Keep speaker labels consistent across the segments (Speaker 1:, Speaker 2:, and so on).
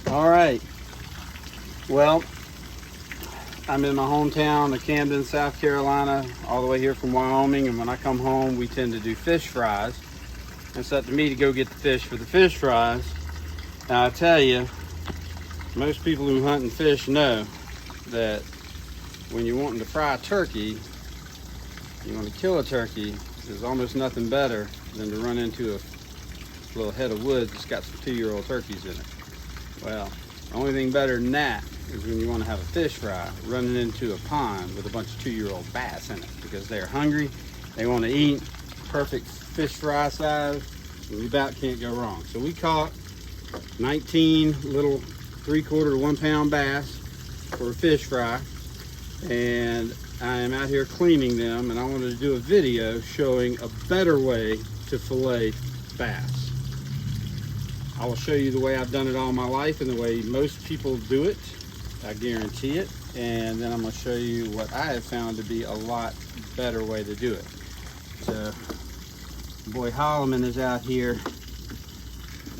Speaker 1: All right. Well, I'm in my hometown of Camden, South Carolina, all the way here from Wyoming. And when I come home, we tend to do fish fries. And it's up to me to go get the fish for the fish fries. Now, I tell you, most people who hunt and fish know that when you're wanting to fry a turkey, you want to kill a turkey, there's almost nothing better than to run into a little head of woods that's got some 2-year-old turkeys in it. Well, the only thing better than that is when you want to have a fish fry, running into a pond with a bunch of 2-year-old bass in it, because they're hungry, they want to eat, perfect fish fry size, and you about can't go wrong. So we caught 19 little 3/4 to 1 pound bass for a fish fry, and I am out here cleaning them, and I wanted to do a video showing a better way to fillet bass. I will show you the way I've done it all my life and the way most people do it, I guarantee it, and then I'm going to show you what I have found to be a lot better way to do it. So, boy Holloman is out here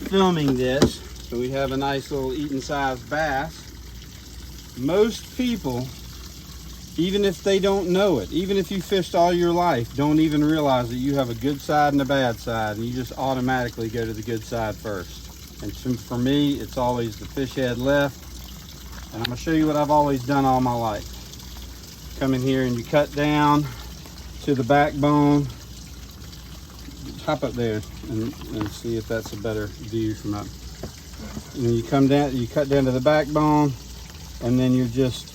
Speaker 1: filming this, so we have a nice little eating sized bass. Most people, even if they don't know it, even if you fished all your life, don't even realize that you have a good side and a bad side, and you just automatically go to the good side first. And for me, it's always the fish head left. And I'm gonna show you what I've always done all my life. Come in here and you cut down to the backbone. Hop up there and see if that's a better view from up. And then you come down, you cut down to the backbone, and then you're just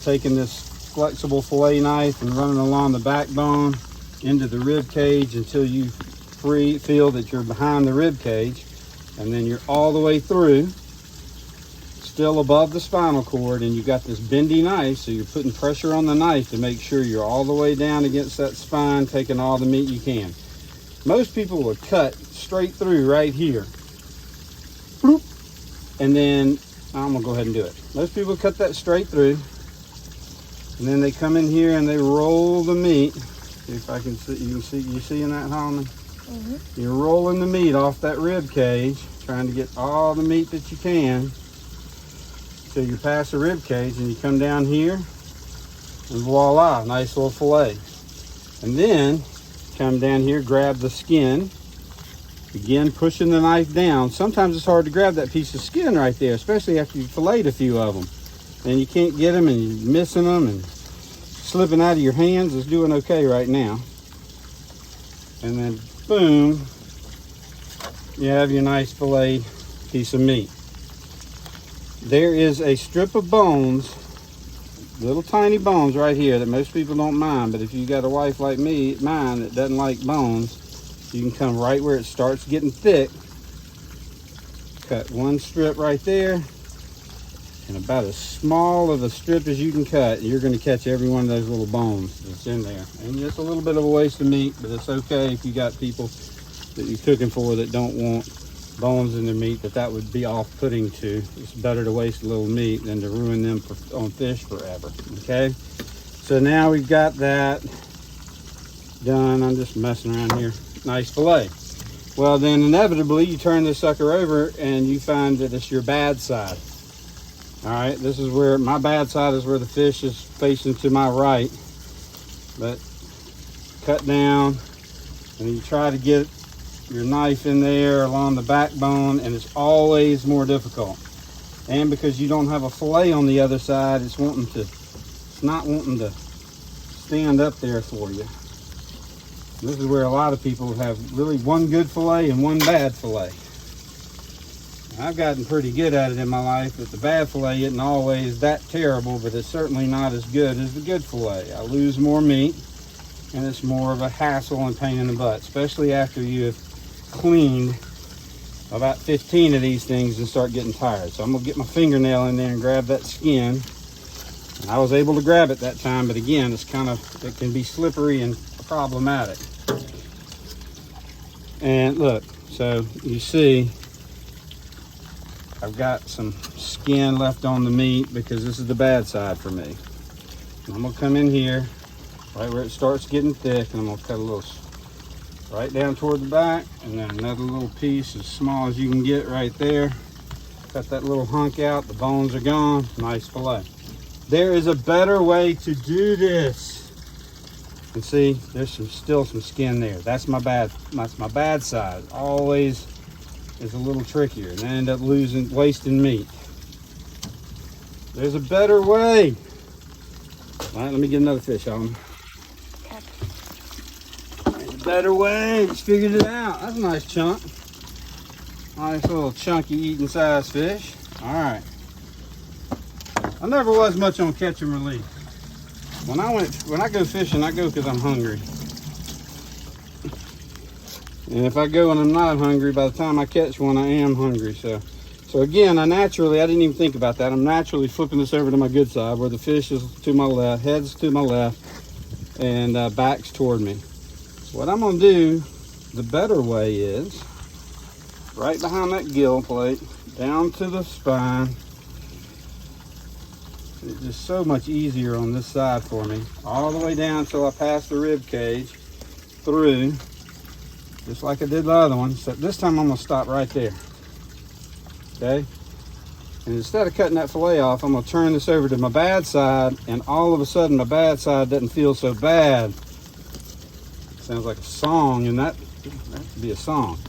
Speaker 1: taking this flexible fillet knife and running along the backbone into the rib cage until you feel that you're behind the rib cage, and then you're all the way through, still above the spinal cord, and you got this bendy knife, so you're putting pressure on the knife to make sure you're all the way down against that spine, taking all the meat you can. Most people will cut straight through right here, bloop, and then I'm gonna go ahead and do it. Most people cut that straight through, and then they come in here and they roll the meat. See if I can see, you seeing that, Holman? Mm-hmm. You're rolling the meat off that rib cage, trying to get all the meat that you can till you pass the rib cage, and you come down here and voila, nice little fillet. And then come down here, grab the skin, begin pushing the knife down. Sometimes it's hard to grab that piece of skin right there, especially after you've filleted a few of them. And you can't get them, and you're missing them and slipping out of your hands. It's doing okay right now. And then boom, you have your nice filleted piece of meat. There is a strip of bones, little tiny bones right here that most people don't mind, but if you got a wife like mine that doesn't like bones, you can come right where it starts getting thick, cut one strip right there, and about as small of a strip as you can cut, you're going to catch every one of those little bones that's in there. And just a little bit of a waste of meat, but it's okay if you got people that you're cooking for that don't want bones in their meat, that would be off-putting to. It's better to waste a little meat than to ruin them on fish forever, okay? So now we've got that done. I'm just messing around here. Nice fillet. Well, then inevitably you turn this sucker over and you find that it's your bad side. All right, this is where my bad side is, where the fish is facing to my right. But cut down, and you try to get your knife in there along the backbone, and it's always more difficult. And because you don't have a fillet on the other side, it's not wanting to stand up there for you. This is where a lot of people have really one good fillet and one bad fillet. I've gotten pretty good at it in my life, but the bad fillet isn't always that terrible, but it's certainly not as good as the good fillet. I lose more meat, and it's more of a hassle and pain in the butt, especially after you have cleaned about 15 of these things and start getting tired. So I'm gonna get my fingernail in there and grab that skin. And I was able to grab it that time, but again, it can be slippery and problematic. And look, so you see, I've got some skin left on the meat because this is the bad side for me. And I'm gonna come in here right where it starts getting thick, and I'm gonna cut a little right down toward the back, and then another little piece as small as you can get right there. Cut that little hunk out, the bones are gone, nice fillet. There is a better way to do this. And see, there's still some skin there. That's my bad side. Always is a little trickier, and I end up wasting meat. There's a better way. All right, let me get another fish on. There's a better way. Just figured it out. That's a nice chunk. Nice little chunky eating size fish. All right. I never was much on catch and release. When I go fishing, I go because I'm hungry. And if I go and I'm not hungry, by the time I catch one, I am hungry. So again, I didn't even think about that. I'm naturally flipping this over to my good side where the fish is to my left, head's to my left, and back's toward me. What I'm gonna do, the better way is, right behind that gill plate, down to the spine. It's just so much easier on this side for me. All the way down until I pass the rib cage through, just like I did the other one. So this time I'm gonna stop right there. Okay, and instead of cutting that fillet off, I'm gonna turn this over to my bad side, and all of a sudden my bad side doesn't feel so bad. Sounds like a song, and that could be a song.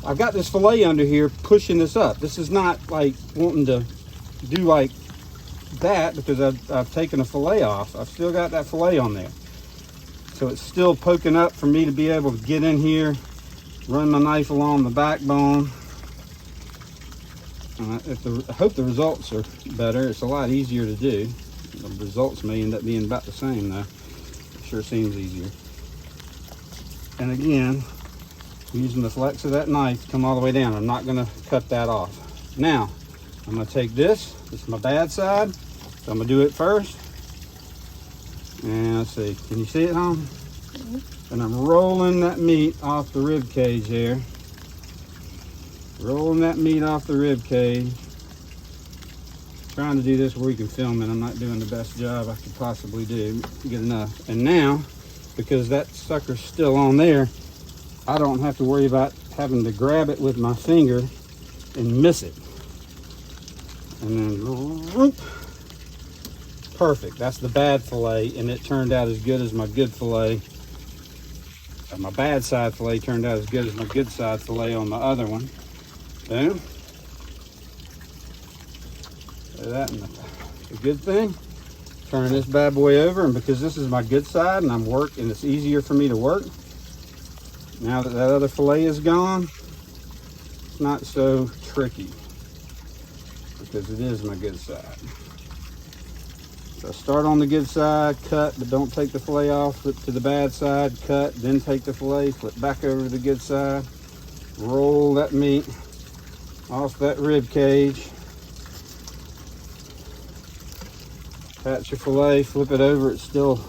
Speaker 1: I've got this fillet under here pushing this up. This is not like wanting to do like that because I've taken a fillet off. I've still got that fillet on there. So it's still poking up for me to be able to get in here, run my knife along the backbone. I hope the results are better. It's a lot easier to do. The results may end up being about the same though. It sure seems easier. And again, using the flex of that knife to come all the way down. I'm not gonna cut that off. Now, I'm gonna take this is my bad side. So I'm gonna do it first. And let's see, can you see it, home? Mm-hmm. And I'm rolling that meat off the rib cage here. Rolling that meat off the rib cage. Trying to do this where we can film it. I'm not doing the best job I could possibly do to get enough. And now, because that sucker's still on there, I don't have to worry about having to grab it with my finger and miss it. And then, whoop. Perfect. That's the bad fillet, and it turned out as good as my good fillet. My bad side fillet turned out as good as my good side fillet on the other one. Boom. That and the good thing. Turn this bad boy over, and because this is my good side and I'm working, it's easier for me to work. Now that that other fillet is gone, it's not so tricky because it is my good side. So start on the good side, cut, but don't take the fillet off, flip to the bad side, cut, then take the fillet, flip back over to the good side, roll that meat off that rib cage, attach your fillet, flip it over, it's still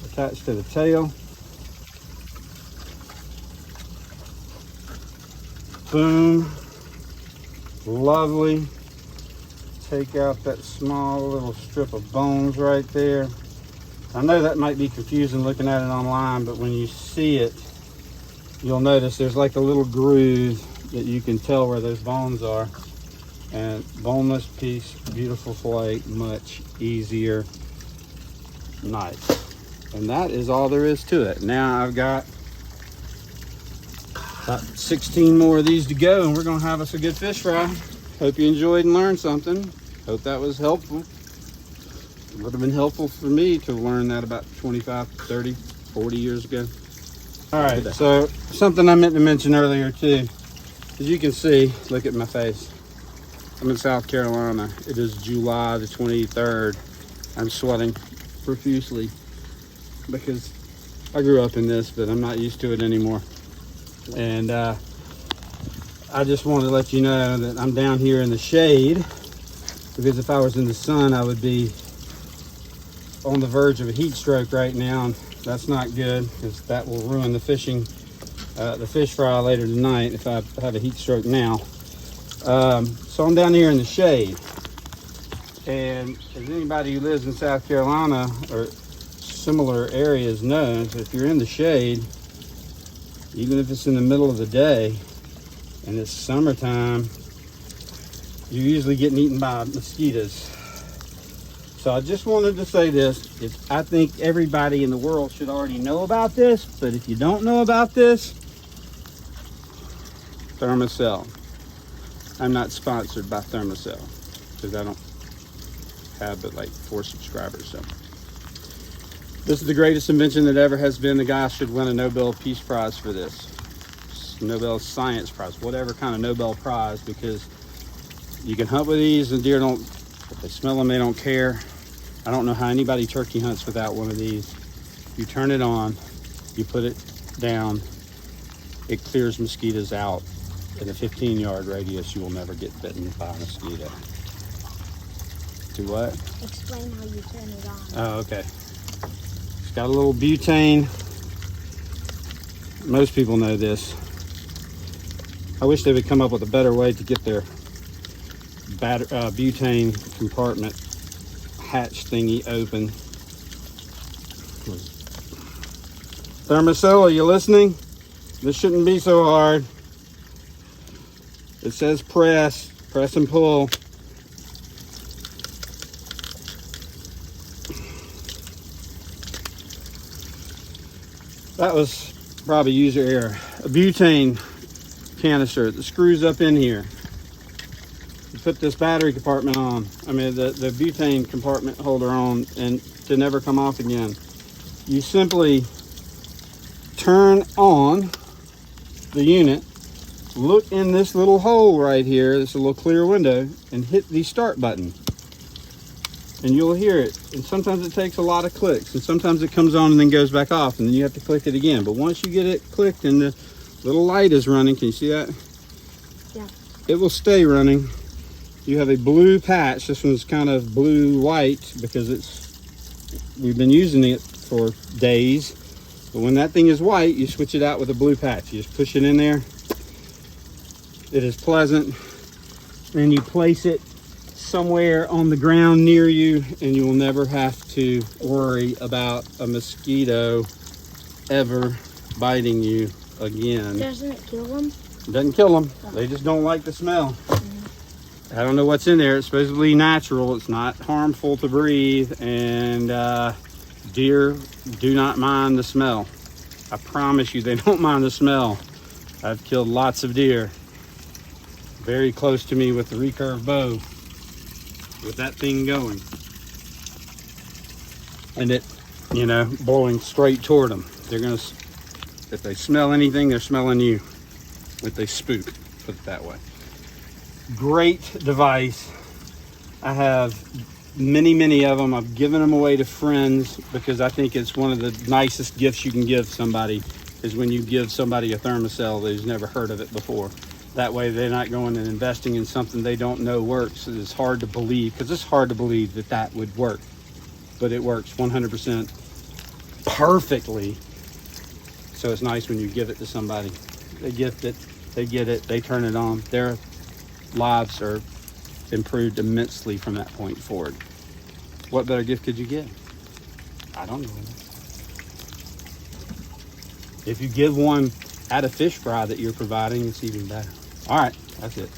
Speaker 1: attached to the tail. Boom, lovely. Take out that small little strip of bones right there. I know that might be confusing looking at it online, but when you see it, you'll notice there's like a little groove that you can tell where those bones are. And boneless piece, beautiful fillet, much easier, nice. And that is all there is to it. Now I've got about 16 more of these to go, and we're gonna have us a good fish fry. Hope you enjoyed and learned something. Hope that was helpful. It would have been helpful for me to learn that about 25, 30, 40 years ago. All right, so something I meant to mention earlier too. As you can see, look at my face. I'm in South Carolina. It is July the 23rd. I'm sweating profusely because I grew up in this, but I'm not used to it anymore. And I just wanted to let you know that I'm down here in the shade, because if I was in the sun, I would be on the verge of a heat stroke right now, and that's not good because that will ruin the fish fry later tonight if I have a heat stroke now. So I'm down here in the shade, and as anybody who lives in South Carolina or similar areas knows, if you're in the shade, even if it's in the middle of the day and it's summertime, you're usually getting eaten by mosquitoes. So I just wanted to say this. I think everybody in the world should already know about this, but if you don't know about this, Thermacell. I'm not sponsored by Thermacell because I don't have but like 4 subscribers. So this is the greatest invention that ever has been. The guy should win a Nobel Peace Prize for this. Nobel Science Prize, whatever kind of Nobel Prize, because you can hunt with these and deer don't, if they smell them, they don't care. I don't know how anybody turkey hunts without one of these. You turn it on, you put it down, it clears mosquitoes out. In a 15-yard radius, you will never get bitten by a mosquito. Do what?
Speaker 2: Explain how you turn it on.
Speaker 1: Oh, okay. It's got a little butane. Most people know this. I wish they would come up with a better way to get their butane compartment hatch thingy open. Thermacell, are you listening? This shouldn't be so hard. It says press and pull. That was probably user error. A butane canister that screws up in here. You put this battery compartment on, the butane compartment holder on, and to never come off again. You simply turn on the unit, look in this little hole right here, this little clear window, and hit the start button. And you'll hear it. And sometimes it takes a lot of clicks, and sometimes it comes on and then goes back off, and then you have to click it again. But once you get it clicked and the little light is running, can you see that?
Speaker 2: Yeah.
Speaker 1: It will stay running. You have a blue patch. This one's kind of blue-white because we've been using it for days. But when that thing is white, you switch it out with a blue patch. You just push it in there. It is pleasant. Then you place it somewhere on the ground near you, and you will never have to worry about a mosquito ever biting you again.
Speaker 2: Doesn't it kill them?
Speaker 1: It doesn't kill them. They just don't like the smell. I don't know what's in there. It's supposedly natural. It's not harmful to breathe, and deer do not mind the smell. I promise you, they don't mind the smell. I've killed lots of deer very close to me with the recurve bow, with that thing going, and it, blowing straight toward them. They're gonna, if they smell anything, they're smelling you. If they spook, put it that way. Great device. I have many of them. I've given them away to friends because I think it's one of the nicest gifts you can give somebody, is when you give somebody a Thermacell who's never heard of it before. That way they're not going and investing in something they don't know works. It's hard to believe, because it's hard to believe that would work, but it works 100% perfectly. So it's nice when you give it to somebody. They gift it, they get it, they turn it on. Their lives are improved immensely from that point forward. What better gift could you give? I don't know. If you give one at a fish fry that you're providing, it's even better. All right, that's it.